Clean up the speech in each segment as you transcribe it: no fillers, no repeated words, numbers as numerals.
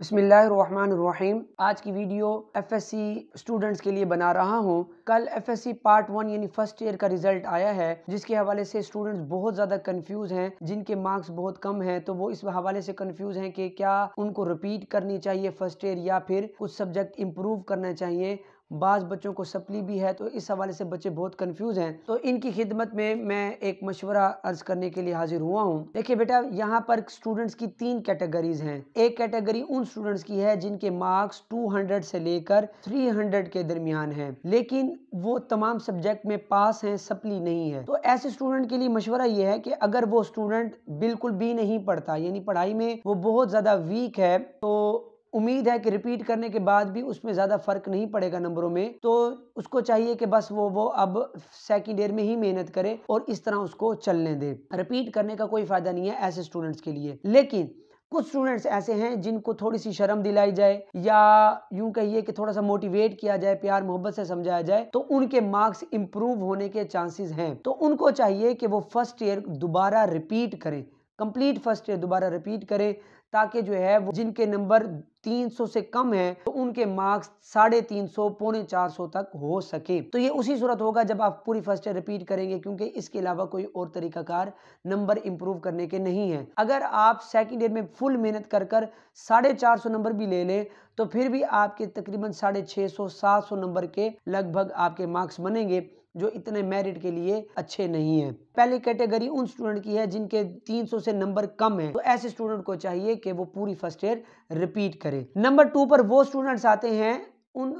बिस्मिल्लाहिर्रहमानिर्रहीम। आज की वीडियो एफएससी स्टूडेंट्स के लिए बना रहा हूँ। कल एफएससी पार्ट 1 यानी फर्स्ट ईयर का रिजल्ट आया है, जिसके हवाले से स्टूडेंट्स बहुत ज़्यादा कंफ्यूज हैं, जिनके मार्क्स बहुत कम हैं। तो वो इस हवाले से कंफ्यूज हैं कि क्या उनको रिपीट करनी चाहिए फर्स्ट ईयर या फिर कुछ सब्जेक्ट इम्प्रूव करना चाहिए। बाज़ बच्चों को सप्ली भी है, तो इस हवाले से बच्चे बहुत कंफ्यूज हैं। तो इनकी खिदमत में मैं एक मशवरा अर्ज करने के लिए हाजिर हुआ हूँ। देखिए बेटा, यहाँ पर स्टूडेंट्स की 3 कैटेगरीज हैं। एक कैटेगरी उन स्टूडेंट्स की है जिनके मार्क्स 200 से लेकर 300 के दरमियान हैं, लेकिन वो तमाम सब्जेक्ट में पास हैं, सप्ली नहीं है। तो ऐसे स्टूडेंट के लिए मशवरा ये है कि अगर वो स्टूडेंट बिल्कुल भी नहीं पढ़ता, यानी पढ़ाई में वो बहुत ज़्यादा वीक है, तो उम्मीद है कि रिपीट करने के बाद भी उसमें ज़्यादा फर्क नहीं पड़ेगा नंबरों में, तो उसको चाहिए कि बस वो अब सेकंड ईयर में ही मेहनत करे और इस तरह उसको चलने दे। रिपीट करने का कोई फायदा नहीं है ऐसे स्टूडेंट्स के लिए। लेकिन कुछ स्टूडेंट्स ऐसे हैं जिनको थोड़ी सी शर्म दिलाई जाए या यूं कहिए कि थोड़ा सा मोटिवेट किया जाए, प्यार मोहब्बत से समझाया जाए, तो उनके मार्क्स इंप्रूव होने के चांसेस हैं। तो उनको चाहिए कि वो फर्स्ट ईयर दोबारा रिपीट करें, कंप्लीट फर्स्ट ईयर दोबारा रिपीट करें, ताकि जो है वो जिनके नंबर 300 से कम है तो उनके मार्क्स 350 पौने 400 तक हो सके। तो ये उसी सूरत होगा जब आप पूरी फर्स्ट ईयर रिपीट करेंगे, क्योंकि इसके अलावा कोई और तरीकाकार नंबर इंप्रूव करने के नहीं है। अगर आप सेकंड ईयर में फुल मेहनत कर 450 नंबर भी ले लें तो फिर भी आपके तकरीबन 650-700 नंबर के लगभग आपके मार्क्स बनेंगे, जो इतने मेरिट के लिए अच्छे नहीं है। पहली कैटेगरी उन स्टूडेंट की है जिनके 300 से नंबर कम है, तो ऐसे स्टूडेंट को चाहिए कि वो पूरी फर्स्ट ईयर रिपीट करें। नंबर 2 पर वो स्टूडेंट्स आते हैं उन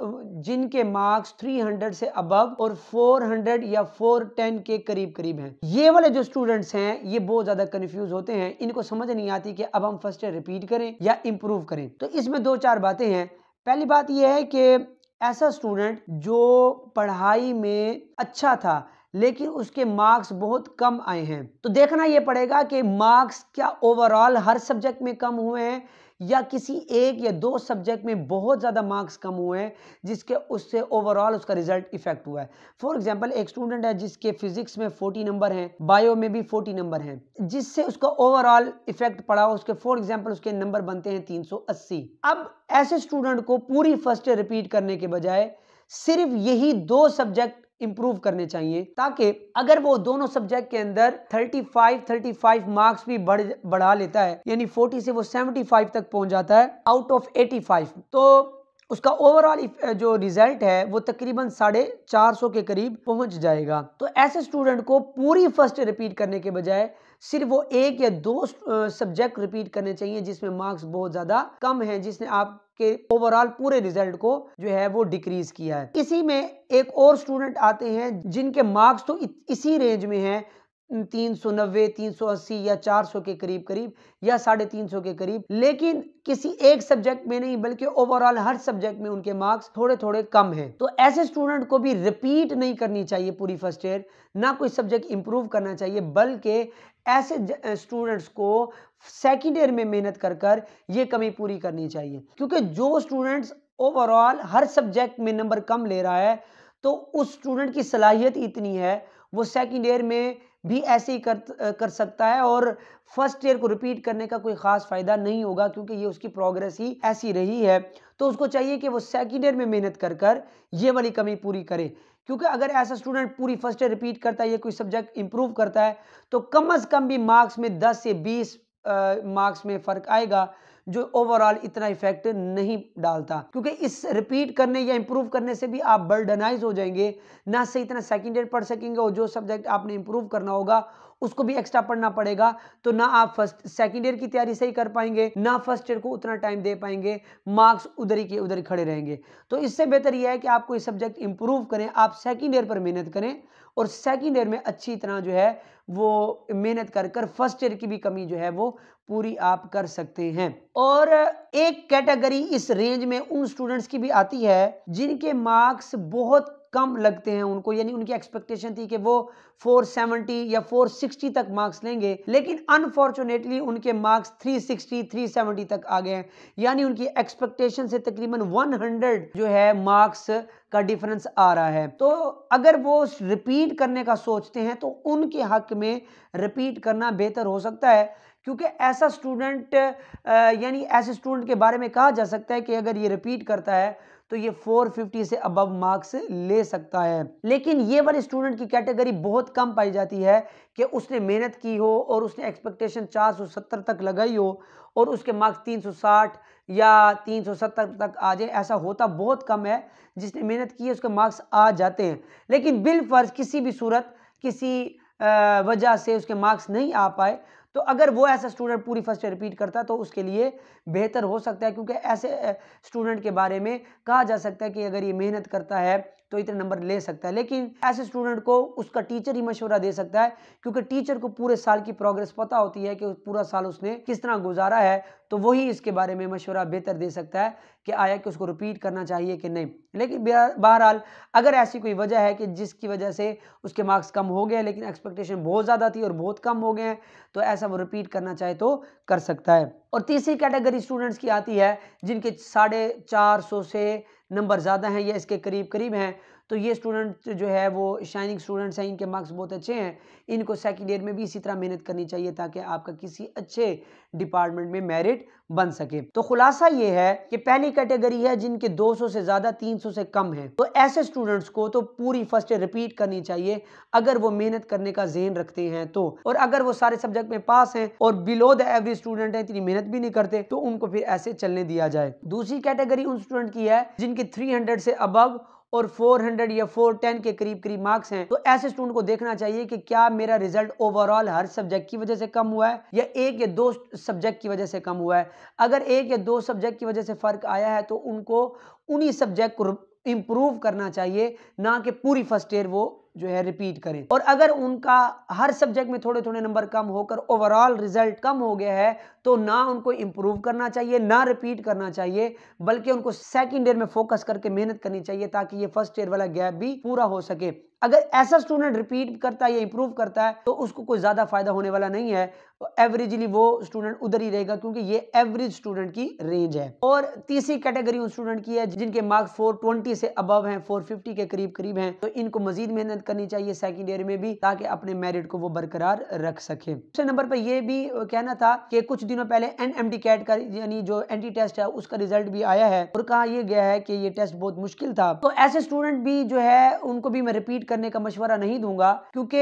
जिनके मार्क्स 300 से अबव और 400 या 410 के करीब करीब हैं। ये वाले जो स्टूडेंट्स हैं ये बहुत ज्यादा कंफ्यूज होते हैं, इनको समझ नहीं आती कि अब हम फर्स्ट ईयर रिपीट करें या इंप्रूव करें। तो इसमें 2-4 बातें हैं। पहली बात यह है कि ऐसा स्टूडेंट जो पढ़ाई में अच्छा था लेकिन उसके मार्क्स बहुत कम आए हैं, तो देखना यह पड़ेगा कि मार्क्स क्या ओवरऑल हर सब्जेक्ट में कम हुए हैं या किसी एक या 2 सब्जेक्ट में बहुत ज़्यादा मार्क्स कम हुए हैं, जिसके उससे ओवरऑल उसका रिजल्ट इफेक्ट हुआ है। फॉर एग्जांपल, एक स्टूडेंट है जिसके फिजिक्स में 40 नंबर हैं, बायो में भी 40 नंबर हैं, जिससे उसका ओवरऑल इफेक्ट पड़ा। उसके फॉर एग्जांपल उसके नंबर बनते हैं 380। अब ऐसे स्टूडेंट को पूरी फर्स्ट ईयर रिपीट करने के बजाय सिर्फ यही 2 सब्जेक्ट इंप्रूव करने चाहिए, ताकि अगर वो दोनों सब्जेक्ट के अंदर 35 मार्क्स भी बढ़ा लेता है, यानी 40 से वो 75 तक पहुंच जाता है आउट ऑफ 85, तो उसका ओवरऑल जो रिजल्ट है वो तकरीबन 450 के करीब पहुंच जाएगा। तो ऐसे स्टूडेंट को पूरी फर्स्ट रिपीट करने के बजाय सिर्फ वो 1 या 2 सब्जेक्ट रिपीट करने चाहिए जिसमें मार्क्स बहुत ज्यादा कम है, जिसने आपके ओवरऑल पूरे रिजल्ट को जो है वो डिक्रीज किया है। इसी में एक और स्टूडेंट आते हैं जिनके मार्क्स तो इसी रेंज में है, 390, 380 या 400 के करीब करीब या 350 के करीब, लेकिन किसी एक सब्जेक्ट में नहीं बल्कि ओवरऑल हर सब्जेक्ट में उनके मार्क्स थोड़े थोड़े कम हैं। तो ऐसे स्टूडेंट को भी रिपीट नहीं करनी चाहिए पूरी फर्स्ट ईयर, ना कोई सब्जेक्ट इंप्रूव करना चाहिए, बल्कि ऐसे स्टूडेंट्स को सेकेंड ईयर में मेहनत कर ये कमी पूरी करनी चाहिए। क्योंकि जो स्टूडेंट्स ओवरऑल हर सब्जेक्ट में नंबर कम ले रहा है, तो उस स्टूडेंट की सलाहियत इतनी है वो सेकेंड ईयर में भी ऐसे ही कर सकता है और फर्स्ट ईयर को रिपीट करने का कोई खास फायदा नहीं होगा, क्योंकि ये उसकी प्रोग्रेस ही ऐसी रही है। तो उसको चाहिए कि वो सेकेंड ईयर में मेहनत कर ये वाली कमी पूरी करे, क्योंकि अगर ऐसा स्टूडेंट पूरी फर्स्ट ईयर रिपीट करता है, ये कोई सब्जेक्ट इंप्रूव करता है, तो कम से कम भी मार्क्स में 10 से 20 मार्क्स में फर्क आएगा, जो ओवरऑल इतना इफेक्ट नहीं डालता। क्योंकि इस रिपीट करने या इंप्रूव करने से भी आप बर्डनाइज हो जाएंगे, ना से इतना सेकंड ईयर पढ़ सकेंगे और जो सब्जेक्ट आपने इंप्रूव करना होगा उसको भी एक्स्ट्रा पढ़ना पड़ेगा, तो ना आप सेकंड ईयर की तैयारी सही कर पाएंगे, ना फर्स्ट ईयर को उतना टाइम दे पाएंगे, मार्क्स उधर ही के उधर खड़े रहेंगे। तो इससे बेहतर यह है कि आप कोई सब्जेक्ट इंप्रूव करें, आप सेकंड ईयर पर मेहनत करें और सेकंड ईयर में अच्छी तरह जो है वो मेहनत कर फर्स्ट ईयर की भी कमी जो है वो पूरी आप कर सकते हैं। और एक कैटेगरी इस रेंज में उन स्टूडेंट्स की भी आती है जिनके मार्क्स बहुत कम लगते हैं उनको, यानी उनकी एक्सपेक्टेशन थी कि वो 470 या 460 तक मार्क्स लेंगे, लेकिन अनफॉर्चुनेटली उनके मार्क्स 360 370 तक आ गए हैं, यानी उनकी एक्सपेक्टेशन से तकरीबन 100 जो है मार्क्स का डिफरेंस आ रहा है। तो अगर वो रिपीट करने का सोचते हैं तो उनके हक में रिपीट करना बेहतर हो सकता है, क्योंकि ऐसा स्टूडेंट यानी ऐसे स्टूडेंट के बारे में कहा जा सकता है कि अगर ये रिपीट करता है तो ये 450 से अबव मार्क्स ले सकता है। लेकिन ये वाले स्टूडेंट की कैटेगरी बहुत कम पाई जाती है कि उसने मेहनत की हो और उसने एक्सपेक्टेशन 470 तक लगाई हो और उसके मार्क्स 360 या 370 तक आ जाए। ऐसा होता बहुत कम है, जिसने मेहनत की है उसके मार्क्स आ जाते हैं। लेकिन बिलफर्ज किसी भी सूरत किसी वजह से उसके मार्क्स नहीं आ पाए, तो अगर वो ऐसा स्टूडेंट पूरी फर्स्ट ईयर रिपीट करता तो उसके लिए बेहतर हो सकता है, क्योंकि ऐसे स्टूडेंट के बारे में कहा जा सकता है कि अगर ये मेहनत करता है तो इतने नंबर ले सकता है। लेकिन ऐसे स्टूडेंट को उसका टीचर ही मशवरा दे सकता है, क्योंकि टीचर को पूरे साल की प्रोग्रेस पता होती है कि पूरा साल उसने किस तरह गुजारा है, तो वही इसके बारे में मशवरा बेहतर दे सकता है कि आया कि उसको रिपीट करना चाहिए कि नहीं। लेकिन बहरहाल अगर ऐसी कोई वजह है कि जिसकी वजह से उसके मार्क्स कम हो गए लेकिन एक्सपेक्टेशन बहुत ज़्यादा थी और बहुत कम हो गए हैं, तो ऐसा वो रिपीट करना चाहे तो कर सकता है। और तीसरी कैटेगरी स्टूडेंट्स की आती है जिनके 450 से नंबर ज़्यादा हैं या इसके करीब करीब हैं। तो ये स्टूडेंट जो है वो शाइनिंग स्टूडेंट्स हैं, इनके मार्क्स बहुत अच्छे हैं। इनको सेकंड ईयर में भी इसी तरह मेहनत करनी चाहिए ताकि आपका किसी अच्छे डिपार्टमेंट में मेरिट बन सके। तो खुलासा ये है कि पहली कैटेगरी है जिनके 200 से ज़्यादा 300 से कम है, तो ऐसे स्टूडेंट्स को तो पूरी फर्स्ट ईयर रिपीट करनी चाहिए अगर वो मेहनत करने का ज़हन रखते हैं तो। और अगर वो सारे सब्जेक्ट में पास हैं और बिलो द एवरेज स्टूडेंट हैं, इतनी मेहनत भी नहीं करते, तो उनको फिर ऐसे चलने दिया जाए। दूसरी कैटेगरी उन स्टूडेंट की है जिनके 300 से अबव और 400 या 410 के करीब करीब मार्क्स हैं। तो ऐसे स्टूडेंट को देखना चाहिए कि क्या मेरा रिजल्ट ओवरऑल हर सब्जेक्ट की वजह से कम हुआ है या एक या दो सब्जेक्ट की वजह से कम हुआ है। अगर एक या दो सब्जेक्ट की वजह से फर्क आया है तो उनको उन्हीं सब्जेक्ट को इंप्रूव करना चाहिए, ना कि पूरी फर्स्ट ईयर वो जो है रिपीट करें। और अगर उनका हर सब्जेक्ट में थोड़े थोड़े नंबर कम होकर ओवरऑल रिजल्ट कम हो गया है, तो ना उनको इंप्रूव करना चाहिए ना रिपीट करना चाहिए, बल्कि उनको सेकंड ईयर में फोकस करके मेहनत करनी चाहिए ताकि ये फर्स्ट ईयर वाला गैप भी पूरा हो सके। अगर ऐसा स्टूडेंट रिपीट करता है या इंप्रूव करता है तो उसको कोई ज्यादा फायदा होने वाला नहीं है, तो एवरेजली वो स्टूडेंट उधर ही रहेगा, क्योंकि ये एवरेज स्टूडेंट की रेंज है। और तीसरी कैटेगरी उन स्टूडेंट की है जिनके मार्क्स 420 से अबव हैं, 450 के करीब करीब हैं, तो इनको मजीद मेहनत करनी चाहिए सेकंड ईयर में भी ताकि अपने मेरिट को वो बरकरार रख सके। दूसरे नंबर पर यह भी कहना था कि कुछ दिनों पहले एनएमटी कैट का यानी जो एंटी टेस्ट है उसका रिजल्ट भी आया है और कहा यह गया है कि ये टेस्ट बहुत मुश्किल था। तो ऐसे स्टूडेंट भी जो है उनको भी मैं रिपीट करने का मशवरा नहीं दूंगा, क्योंकि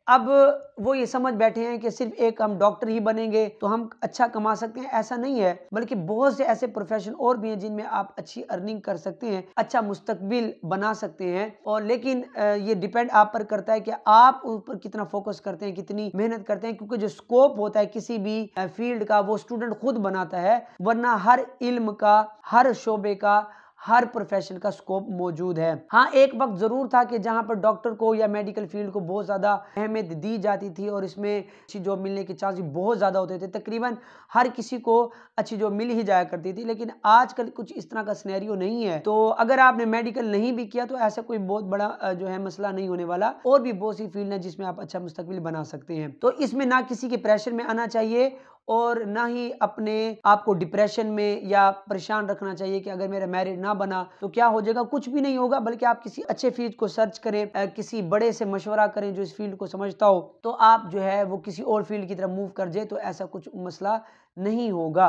अब वो ये समझ बैठे हैं कि सिर्फ एक हम डॉक्टर ही बनेंगे तो हम अच्छा कमा सकते हैं। ऐसा नहीं है, बल्कि बहुत से ऐसे प्रोफेशन और भी हैं जिनमें आप अच्छी अर्निंग कर सकते हैं, अच्छा मुस्तकबिल बना सकते हैं। और लेकिन ये डिपेंड आप पर करता है कि आप उन पर कितना फोकस करते हैं, कितनी मेहनत करते हैं, क्योंकि जो स्कोप होता है किसी भी फील्ड का वो स्टूडेंट खुद बनाता है, वरना हर इल्म का, हर शोबे का, हर प्रोफेशन का स्कोप मौजूद है। हाँ, एक वक्त जरूर था कि जहां पर डॉक्टर को या मेडिकल फील्ड को बहुत ज्यादा अहमियत दी जाती थी और इसमें अच्छी जॉब मिलने के चांस बहुत ज्यादा होते थे, तकरीबन हर किसी को अच्छी जॉब मिल ही जाया करती थी। लेकिन आजकल कुछ इस तरह का सिनेरियो नहीं है। तो अगर आपने मेडिकल नहीं भी किया तो ऐसा कोई बहुत बड़ा जो है मसला नहीं होने वाला, और भी बहुत सी फील्ड है जिसमें आप अच्छा मुस्तकबिल बना सकते हैं। तो इसमें ना किसी के प्रेशर में आना चाहिए और ना ही अपने आप को डिप्रेशन में या परेशान रखना चाहिए कि अगर मेरा मैरिट ना बना तो क्या हो जाएगा। कुछ भी नहीं होगा, बल्कि आप किसी अच्छे फील्ड को सर्च करें, किसी बड़े से मशवरा करें जो इस फील्ड को समझता हो, तो आप जो है वो किसी और फील्ड की तरफ मूव कर जाए तो ऐसा कुछ मसला नहीं होगा।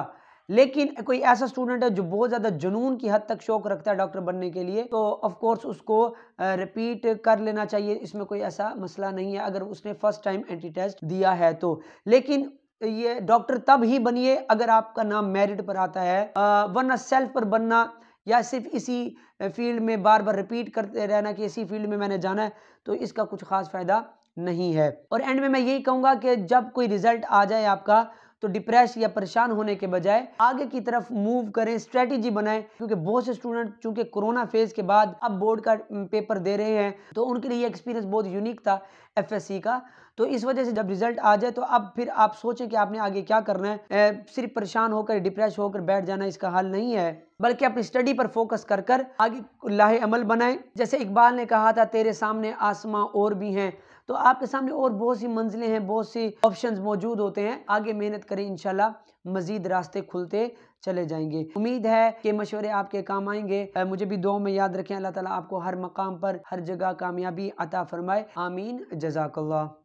लेकिन कोई ऐसा स्टूडेंट है जो बहुत ज़्यादा जुनून की हद तक शौक रखता है डॉक्टर बनने के लिए, तो ऑफ कोर्स उसको रिपीट कर लेना चाहिए, इसमें कोई ऐसा मसला नहीं है अगर उसने फर्स्ट टाइम एंटी टेस्ट दिया है तो। लेकिन ये डॉक्टर तब ही बनिए अगर आपका नाम मेरिट पर आता है, वरना सेल्फ पर बनना या सिर्फ इसी फील्ड में बार बार रिपीट करते रहना कि इसी फील्ड में मैंने जाना है, तो इसका कुछ खास फायदा नहीं है। और एंड में मैं यही कहूँगा कि जब कोई रिजल्ट आ जाए आपका, तो डिप्रेस या परेशान होने के बजाय आगे की तरफ मूव करें, स्ट्रेटेजी बनाएं, क्योंकि बहुत से स्टूडेंट चूंकि कोरोना फेज के बाद अब बोर्ड का पेपर दे रहे हैं, तो उनके लिए एक्सपीरियंस बहुत यूनिक था एफएससी का। तो इस वजह से जब रिजल्ट आ जाए तो अब फिर आप सोचें कि आपने आगे क्या करना है। सिर्फ परेशान होकर डिप्रेस होकर बैठ जाना इसका हल नहीं है, बल्कि अपनी स्टडी पर फोकस कर कर आगे लाहे अमल बनाएं। जैसे इकबाल ने कहा था, तेरे सामने आसमां और भी हैं, तो आपके सामने और बहुत सी मंजिलें हैं, बहुत सी ऑप्शंस मौजूद होते हैं। आगे मेहनत करें, इंशाल्लाह मजीद रास्ते खुलते चले जाएंगे। उम्मीद है कि मशवरे आपके काम आएंगे। मुझे भी दुआ में याद रखें। अल्लाह ताला आपको हर मकाम पर हर जगह कामयाबी अता फरमाए। आमीन। जज़ाकल्लाह।